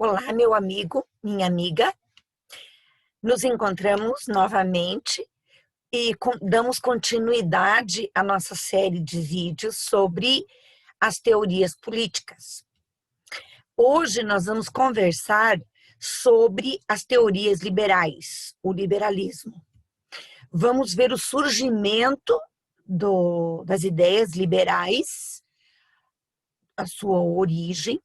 Olá, meu amigo, minha amiga. Nos encontramos novamente e damos continuidade à nossa série de vídeos sobre as teorias políticas. Hoje nós vamos conversar sobre as teorias liberais, o liberalismo. Vamos ver o surgimento das ideias liberais, a sua origem,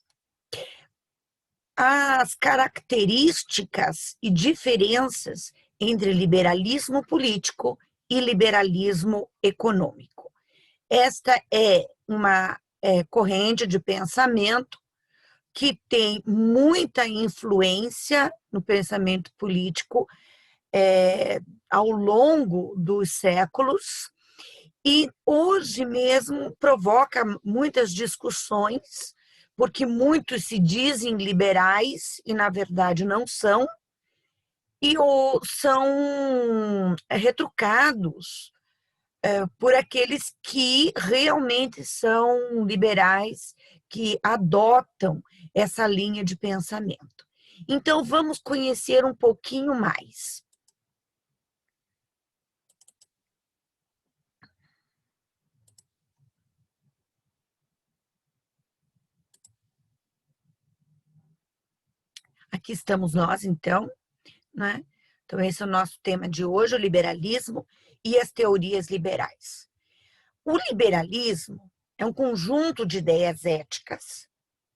as características e diferenças entre liberalismo político e liberalismo econômico. Esta é uma corrente de pensamento que tem muita influência no pensamento político ao longo dos séculos e hoje mesmo provoca muitas discussões, porque muitos se dizem liberais e, na verdade, não são, e são retrucados por aqueles que realmente são liberais, que adotam essa linha de pensamento. Então, vamos conhecer um pouquinho mais. Aqui estamos nós, então, né? Então, esse é o nosso tema de hoje, o liberalismo e as teorias liberais. O liberalismo é um conjunto de ideias éticas,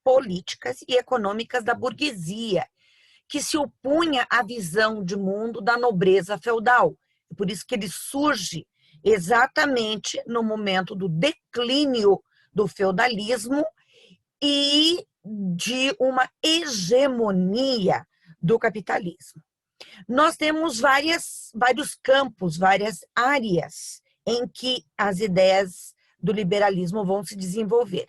políticas e econômicas da burguesia, que se opunha à visão de mundo da nobreza feudal. Por isso que ele surge exatamente no momento do declínio do feudalismo e de uma hegemonia do capitalismo. Nós temos vários campos, várias áreas em que as ideias do liberalismo vão se desenvolver.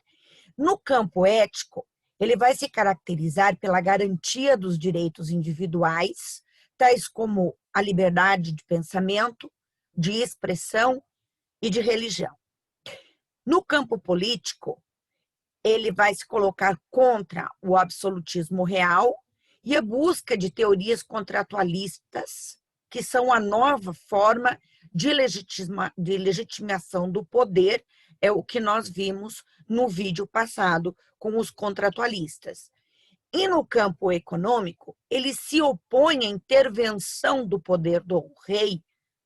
No campo ético, ele vai se caracterizar pela garantia dos direitos individuais, tais como a liberdade de pensamento, de expressão e de religião. No campo político, ele vai se colocar contra o absolutismo real e a busca de teorias contratualistas, que são a nova forma de legitimação do poder, é o que nós vimos no vídeo passado com os contratualistas. E no campo econômico, ele se opõe à intervenção do poder do rei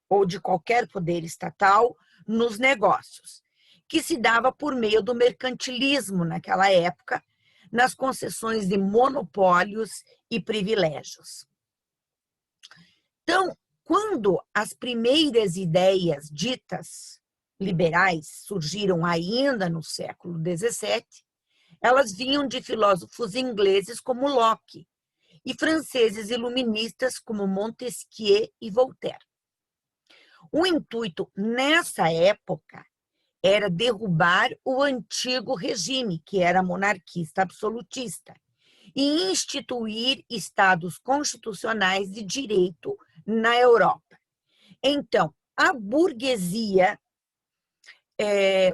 ou de qualquer poder estatal nos negócios, que se dava por meio do mercantilismo naquela época, nas concessões de monopólios e privilégios. Então, quando as primeiras ideias ditas liberais surgiram ainda no século XVII, elas vinham de filósofos ingleses como Locke e franceses iluministas como Montesquieu e Voltaire. O intuito nessa época era derrubar o antigo regime, que era monarquista absolutista, e instituir estados constitucionais de direito na Europa. Então, a burguesia,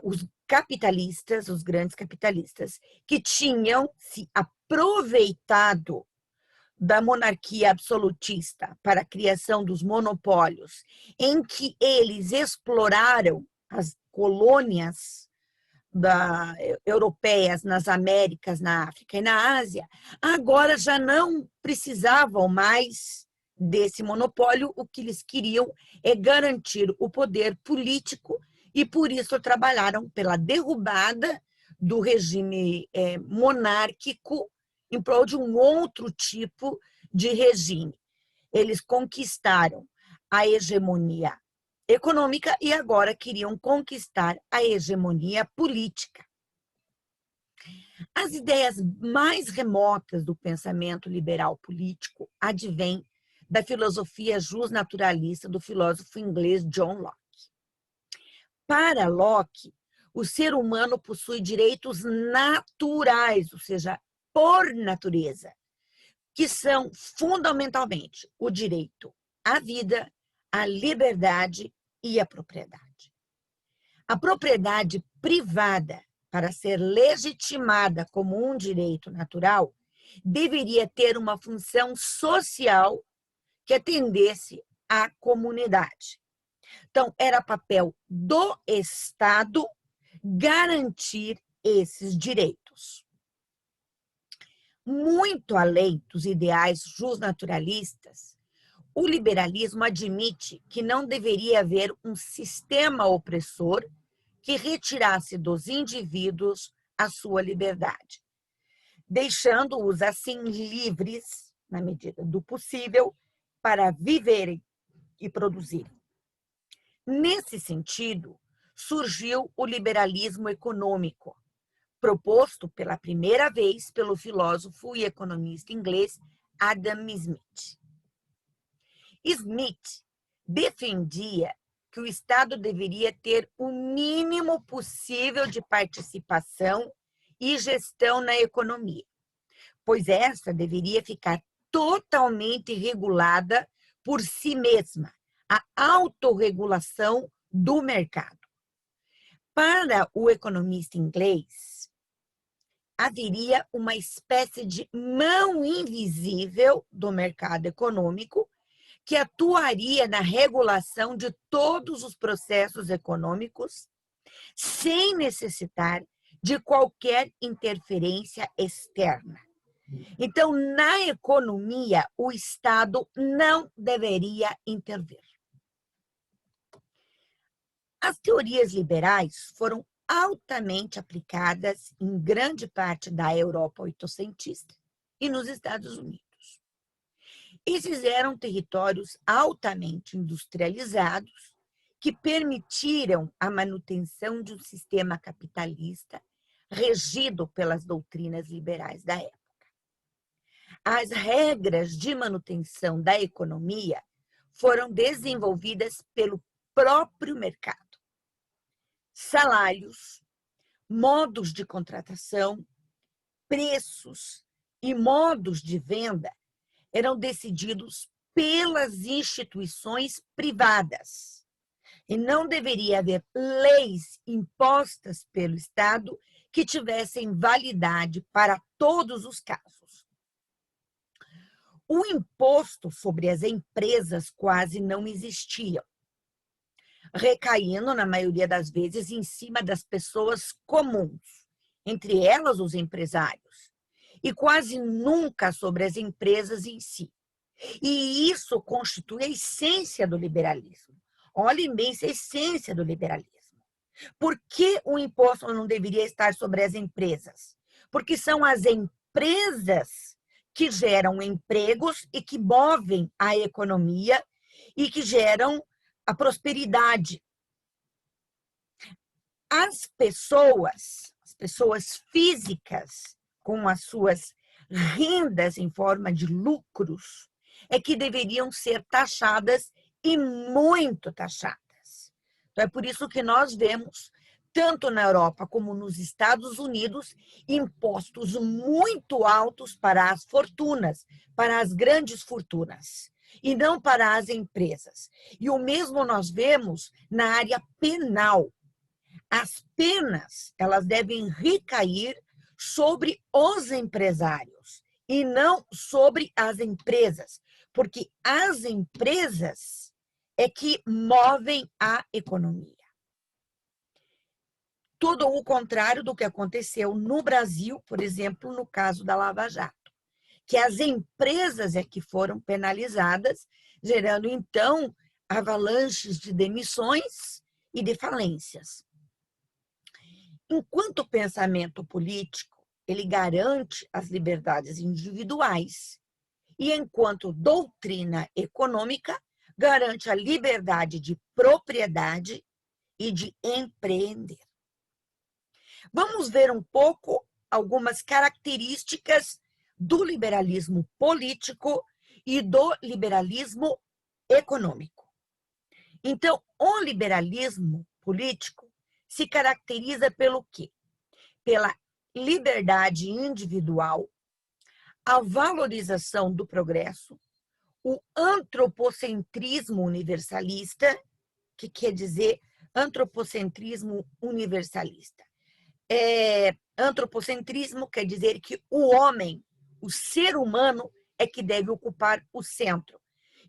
os capitalistas, os grandes capitalistas, que tinham se aproveitado da monarquia absolutista para a criação dos monopólios, em que eles exploraram as colônias europeias nas Américas, na África e na Ásia, agora já não precisavam mais desse monopólio. O que eles queriam é garantir o poder político e, por isso, trabalharam pela derrubada do regime monárquico em prol de um outro tipo de regime. Eles conquistaram a hegemonia econômica e agora queriam conquistar a hegemonia política. As ideias mais remotas do pensamento liberal político advêm da filosofia justnaturalista do filósofo inglês John Locke. Para Locke, o ser humano possui direitos naturais, ou seja, por natureza, que são fundamentalmente o direito à vida, à liberdade e à propriedade. A propriedade privada, para ser legitimada como um direito natural, deveria ter uma função social que atendesse à comunidade. Então, era papel do Estado garantir esses direitos. Muito além dos ideais justnaturalistas, o liberalismo admite que não deveria haver um sistema opressor que retirasse dos indivíduos a sua liberdade, deixando-os assim livres, na medida do possível, para viverem e produzirem. Nesse sentido, surgiu o liberalismo econômico, proposto pela primeira vez pelo filósofo e economista inglês Adam Smith. Smith defendia que o Estado deveria ter o mínimo possível de participação e gestão na economia, pois essa deveria ficar totalmente regulada por si mesma, a autorregulação do mercado. Para o economista inglês, haveria uma espécie de mão invisível do mercado econômico que atuaria na regulação de todos os processos econômicos sem necessitar de qualquer interferência externa. Então, na economia, o Estado não deveria intervir. As teorias liberais foram altamente aplicadas em grande parte da Europa oitocentista e nos Estados Unidos. Esses eram territórios altamente industrializados que permitiram a manutenção de um sistema capitalista regido pelas doutrinas liberais da época. As regras de manutenção da economia foram desenvolvidas pelo próprio mercado. Salários, modos de contratação, preços e modos de venda eram decididos pelas instituições privadas e não deveria haver leis impostas pelo Estado que tivessem validade para todos os casos. O imposto sobre as empresas quase não existia, recaindo, na maioria das vezes, em cima das pessoas comuns, entre elas os empresários, e quase nunca sobre as empresas em si. E isso constitui a essência do liberalismo. Olhem bem, essa é a essência do liberalismo. Por que o imposto não deveria estar sobre as empresas? Porque são as empresas que geram empregos e que movem a economia e que geram a prosperidade. As pessoas físicas, com as suas rendas em forma de lucros, é que deveriam ser taxadas e muito taxadas. Então, é por isso que nós vemos, tanto na Europa como nos Estados Unidos, impostos muito altos para as fortunas, para as grandes fortunas, e não para as empresas. E o mesmo nós vemos na área penal. As penas, elas devem recair sobre os empresários e não sobre as empresas, porque as empresas é que movem a economia. Tudo o contrário do que aconteceu no Brasil, por exemplo, no caso da Lava Jato, que as empresas é que foram penalizadas, gerando, então, avalanches de demissões e de falências. Enquanto o pensamento político, ele garante as liberdades individuais, e enquanto doutrina econômica, garante a liberdade de propriedade e de empreender. Vamos ver um pouco algumas características do liberalismo político e do liberalismo econômico. Então, o liberalismo político se caracteriza pelo quê? Pela liberdade individual, a valorização do progresso, o antropocentrismo universalista, que quer dizer antropocentrismo universalista. Antropocentrismo quer dizer que o homem O ser humano é que deve ocupar o centro.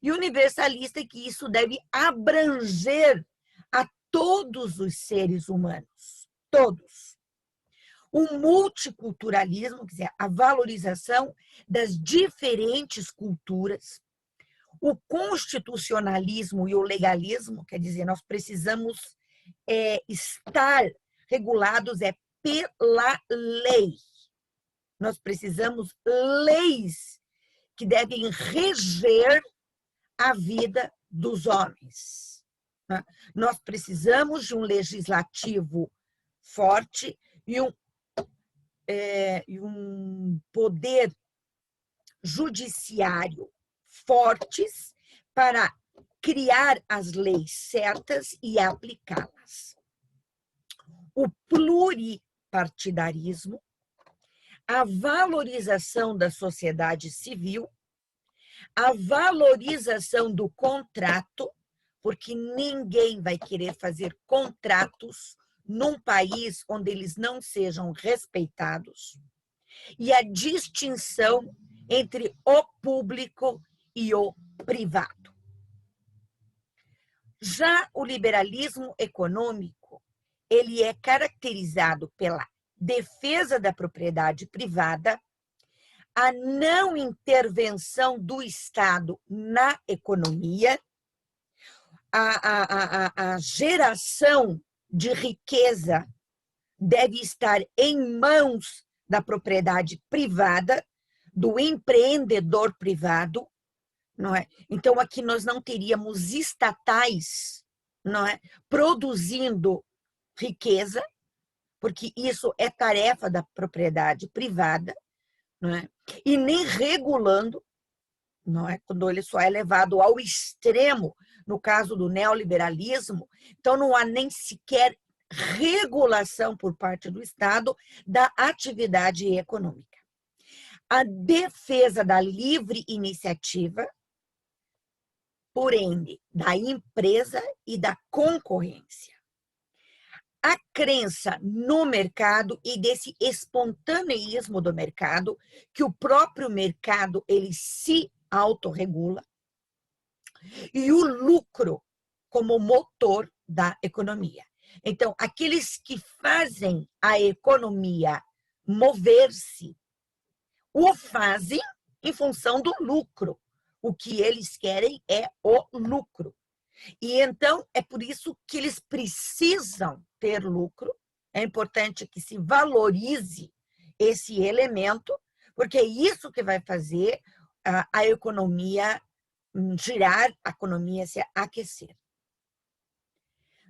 E universalista é que isso deve abranger a todos os seres humanos, todos. O multiculturalismo, quer dizer, a valorização das diferentes culturas, o constitucionalismo e o legalismo, quer dizer, nós precisamos estar regulados pela lei. Nós precisamos leis que devem reger a vida dos homens. Nós precisamos de um legislativo forte e um poder judiciário fortes para criar as leis certas e aplicá-las. O pluripartidarismo, a valorização da sociedade civil, a valorização do contrato, porque ninguém vai querer fazer contratos num país onde eles não sejam respeitados, e a distinção entre o público e o privado. Já o liberalismo econômico, ele é caracterizado pela defesa da propriedade privada, a não intervenção do Estado na economia, a geração de riqueza deve estar em mãos da propriedade privada, do empreendedor privado, não é? Então, aqui nós não teríamos estatais, não é, produzindo riqueza, porque isso é tarefa da propriedade privada, não é? E nem regulando, não é? Quando ele só é levado ao extremo, no caso do neoliberalismo, então não há nem sequer regulação por parte do Estado da atividade econômica. A defesa da livre iniciativa, por ende, da empresa e da concorrência. A crença no mercado e desse espontaneísmo do mercado, que o próprio mercado ele se autorregula, e o lucro como motor da economia. Então, aqueles que fazem a economia mover-se, o fazem em função do lucro. O que eles querem é o lucro. E então, é por isso que eles precisam ter lucro. É importante que se valorize esse elemento, porque é isso que vai fazer a economia girar, a economia se aquecer.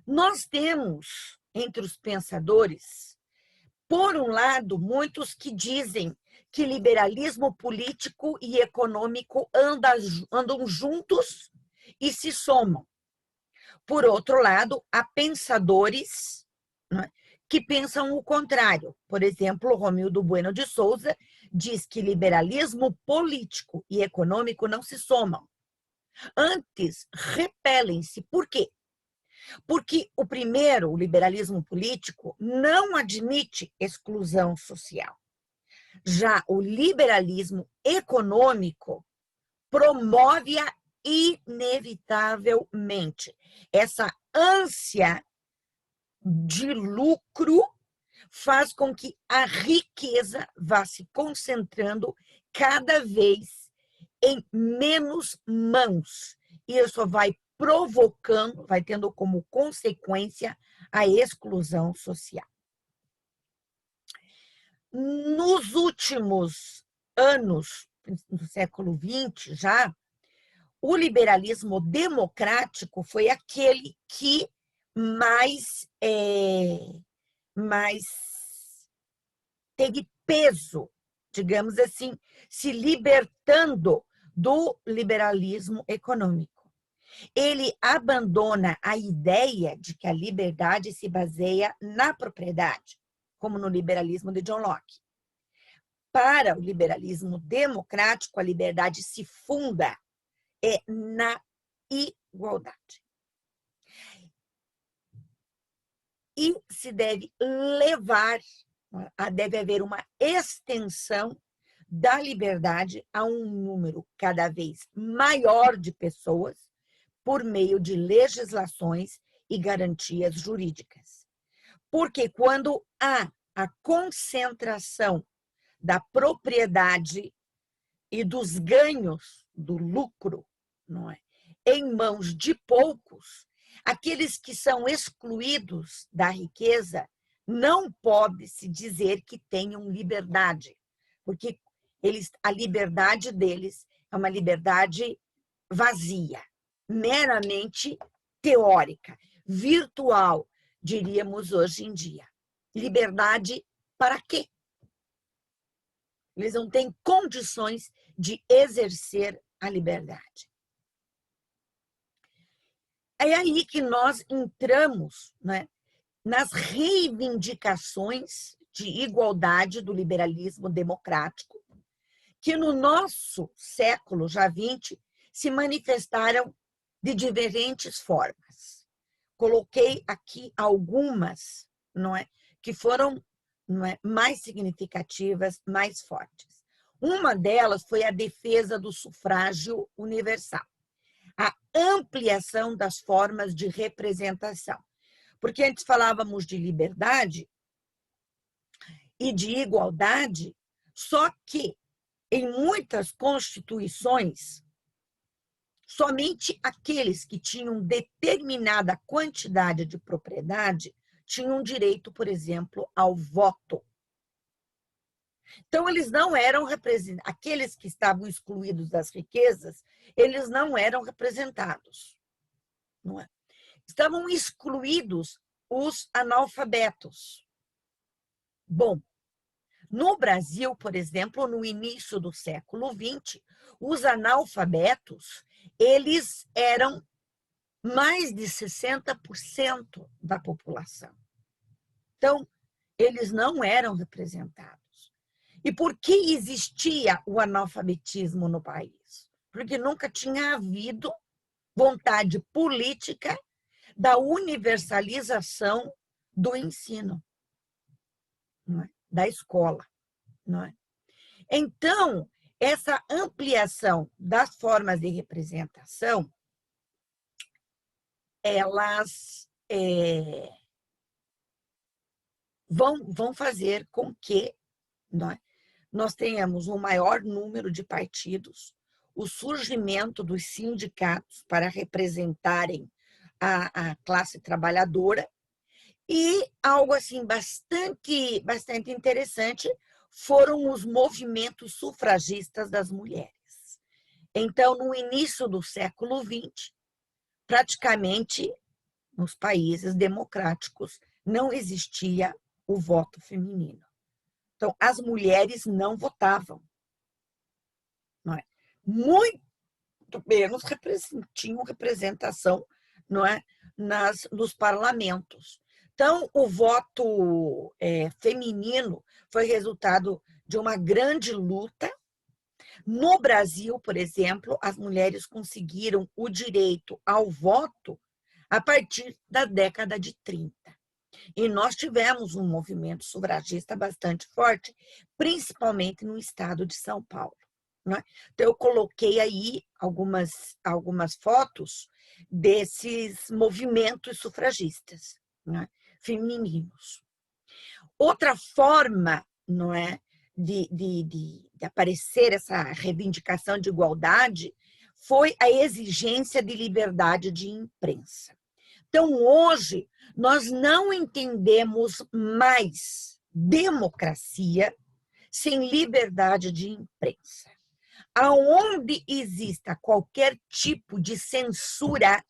Nós temos, entre os pensadores, por um lado, muitos que dizem que liberalismo político e econômico andam juntos e se somam. Por outro lado, há pensadores, né, que pensam o contrário. Por exemplo, Romildo Bueno de Souza diz que liberalismo político e econômico não se somam. Antes, repelem-se. Por quê? Porque o primeiro, o liberalismo político, não admite exclusão social. Já o liberalismo econômico promove-a inevitavelmente. Essa ânsia de lucro faz com que a riqueza vá se concentrando cada vez em menos mãos. E isso vai provocando, vai tendo como consequência a exclusão social. Nos últimos anos, no século XX já, o liberalismo democrático foi aquele que mais teve peso, digamos assim, se libertando do liberalismo econômico. Ele abandona a ideia de que a liberdade se baseia na propriedade, como no liberalismo de John Locke. Para o liberalismo democrático, a liberdade se funda na igualdade. E se deve levar, deve haver uma extensão dá liberdade a um número cada vez maior de pessoas por meio de legislações e garantias jurídicas. Porque quando há a concentração da propriedade e dos ganhos do lucro, não é, em mãos de poucos, aqueles que são excluídos da riqueza não pode se dizer que tenham liberdade, porque a liberdade deles é uma liberdade vazia, meramente teórica, virtual, diríamos hoje em dia. Liberdade para quê? Eles não têm condições de exercer a liberdade. É aí que nós entramos, né, nas reivindicações de igualdade do liberalismo democrático, que no nosso século já XX se manifestaram de diferentes formas. Coloquei aqui algumas, não é, que foram, não é, mais significativas, mais fortes. Uma delas foi a defesa do sufrágio universal, a ampliação das formas de representação. Porque antes falávamos de liberdade e de igualdade, só que em muitas constituições, somente aqueles que tinham determinada quantidade de propriedade tinham direito, por exemplo, ao voto. Então, eles não eram representados, aqueles que estavam excluídos das riquezas, eles não eram representados. Não é? Estavam excluídos os analfabetos. Bom, no Brasil, por exemplo, no início do século XX, os analfabetos, eles eram mais de 60% da população. Então, eles não eram representados. E por que existia o analfabetismo no país? Porque nunca tinha havido vontade política da universalização do ensino, não é? Da escola. Não é? Então, essa ampliação das formas de representação, elas vão fazer com que nós tenhamos um maior número de partidos, o surgimento dos sindicatos para representarem a classe trabalhadora e algo assim bastante interessante foram os movimentos sufragistas das mulheres. Então, no início do século XX, praticamente nos países democráticos não existia o voto feminino. Então, as mulheres não votavam. Não é? Muito menos tinham representação, não é? Nos parlamentos. Então, o voto feminino foi resultado de uma grande luta. No Brasil, por exemplo, as mulheres conseguiram o direito ao voto a partir da década de 30. E nós tivemos um movimento sufragista bastante forte, principalmente no estado de São Paulo. Né? Então, eu coloquei aí algumas fotos desses movimentos sufragistas, né? Femininos. Outra forma, não é, de aparecer essa reivindicação de igualdade foi a exigência de liberdade de imprensa. Então, hoje, nós não entendemos mais democracia sem liberdade de imprensa. Aonde exista qualquer tipo de censura,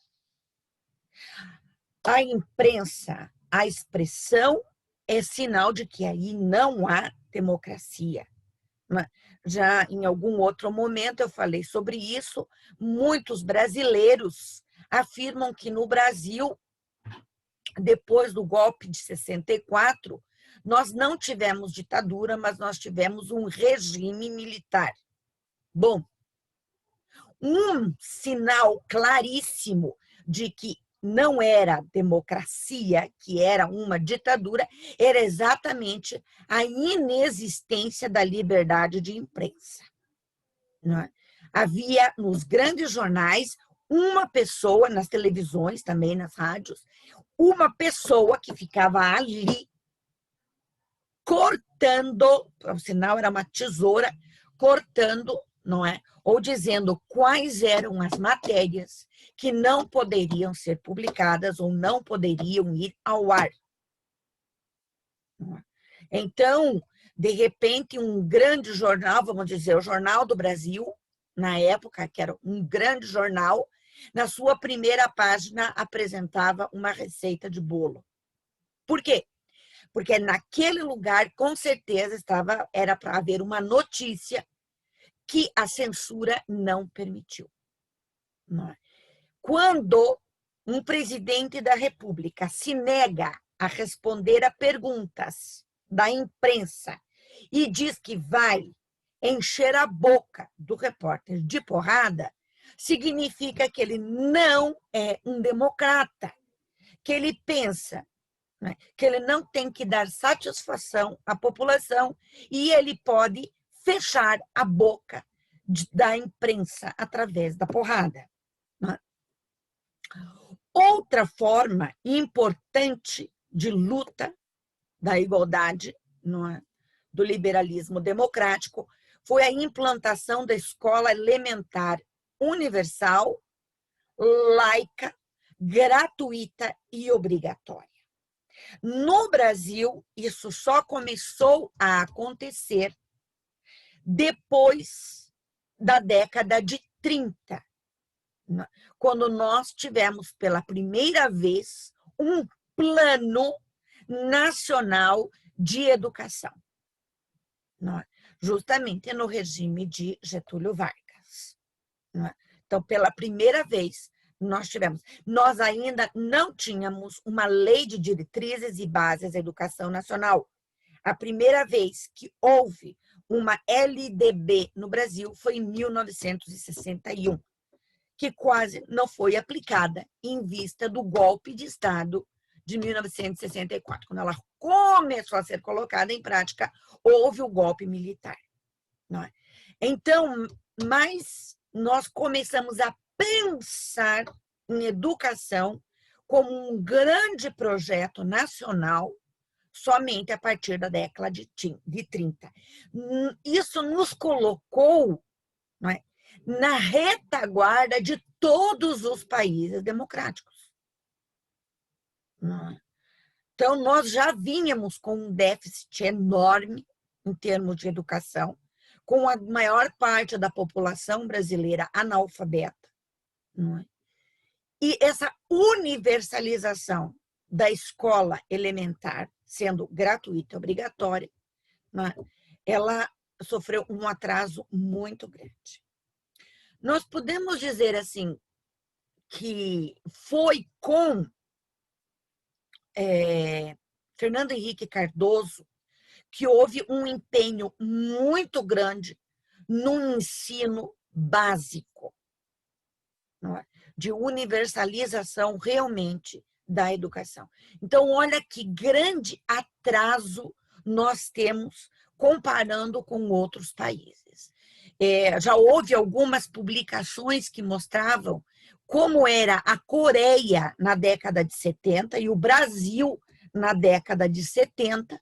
a imprensa, a expressão é sinal de que aí não há democracia. Já em algum outro momento eu falei sobre isso, muitos brasileiros afirmam que no Brasil, depois do golpe de 64, nós não tivemos ditadura, mas nós tivemos um regime militar. Bom, um sinal claríssimo de que não era democracia, que era uma ditadura, era exatamente a inexistência da liberdade de imprensa. Não é? Havia nos grandes jornais uma pessoa, nas televisões, também nas rádios, uma pessoa que ficava ali cortando, o sinal era uma tesoura, cortando, não é? Ou dizendo quais eram as matérias que não poderiam ser publicadas ou não poderiam ir ao ar. Então, de repente, um grande jornal, vamos dizer, o Jornal do Brasil, na época, que era um grande jornal, na sua primeira página apresentava uma receita de bolo. Por quê? Porque naquele lugar, com certeza, era para haver uma notícia que a censura não permitiu. Não é? Quando um presidente da República se nega a responder a perguntas da imprensa e diz que vai encher a boca do repórter de porrada, significa que ele não é um democrata, que ele pensa, né, que ele não tem que dar satisfação à população e ele pode fechar a boca da imprensa através da porrada. Né? Outra forma importante de luta da igualdade, não é, do liberalismo democrático, foi a implantação da escola elementar universal, laica, gratuita e obrigatória. No Brasil, isso só começou a acontecer depois da década de 30, quando nós tivemos pela primeira vez um plano nacional de educação, justamente no regime de Getúlio Vargas. Então, pela primeira vez, nós ainda não tínhamos uma lei de diretrizes e bases da educação nacional. A primeira vez que houve uma LDB no Brasil foi em 1961, que quase não foi aplicada em vista do golpe de Estado de 1964. Quando ela começou a ser colocada em prática, houve o golpe militar. Não é? Então, mas nós começamos a pensar em educação como um grande projeto nacional somente a partir da década de 30. Isso nos colocou, não é, na retaguarda de todos os países democráticos. Não é? Então, nós já vínhamos com um déficit enorme em termos de educação, com a maior parte da população brasileira analfabeta. Não é? E essa universalização da escola elementar, sendo gratuita e obrigatória, não é? Ela sofreu um atraso muito grande. Nós podemos dizer assim que foi com Fernando Henrique Cardoso que houve um empenho muito grande no ensino básico, não é? De universalização realmente da educação. Então, olha que grande atraso nós temos comparando com outros países. Já houve algumas publicações que mostravam como era a Coreia na década de 70 e o Brasil na década de 70,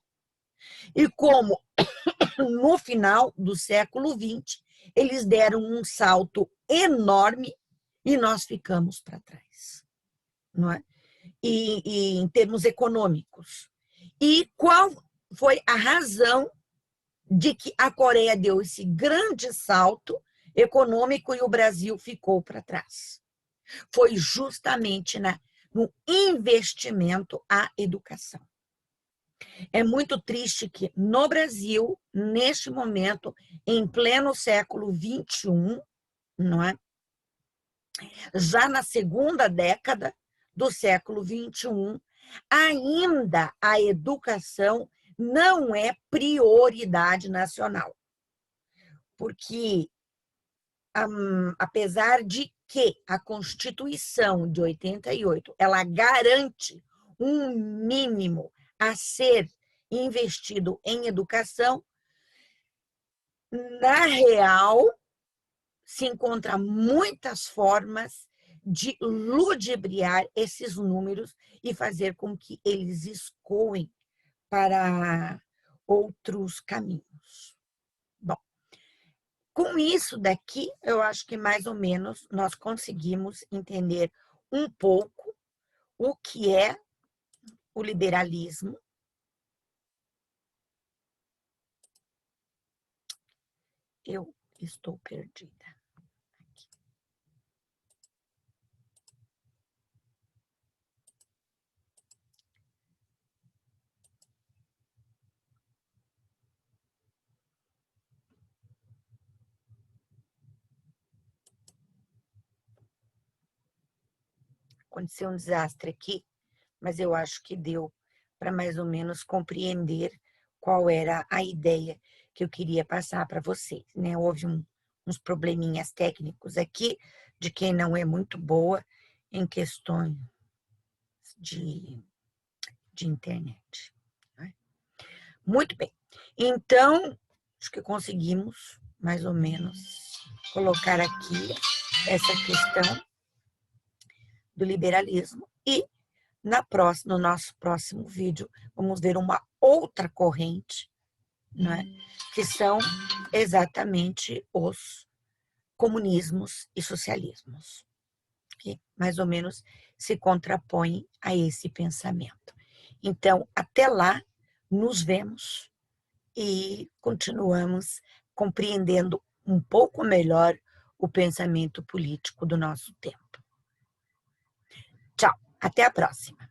e como no final do século XX eles deram um salto enorme e nós ficamos para trás, não é? E em termos econômicos. E qual foi a razão de que a Coreia deu esse grande salto econômico e o Brasil ficou para trás? Foi justamente no investimento à educação. É muito triste que no Brasil, neste momento, em pleno século XXI, não é? Já na segunda década do século XXI, ainda a educação não é prioridade nacional. Porque, apesar de que a Constituição de 88, ela garante um mínimo a ser investido em educação, na real, se encontra muitas formas de ludibriar esses números e fazer com que eles escoem para outros caminhos. Bom, com isso daqui, eu acho que mais ou menos nós conseguimos entender um pouco o que é o liberalismo. Eu estou perdida. Aconteceu um desastre aqui, mas eu acho que deu para mais ou menos compreender qual era a ideia que eu queria passar para vocês, né? Houve uns probleminhas técnicos aqui, de quem não é muito boa em questões de internet. Né? Muito bem. Então, acho que conseguimos, mais ou menos, colocar aqui essa questão do liberalismo e no nosso próximo vídeo, vamos ver uma outra corrente, né, que são exatamente os comunismos e socialismos, que mais ou menos se contrapõem a esse pensamento. Então, até lá, nos vemos e continuamos compreendendo um pouco melhor o pensamento político do nosso tempo. Tchau, até a próxima.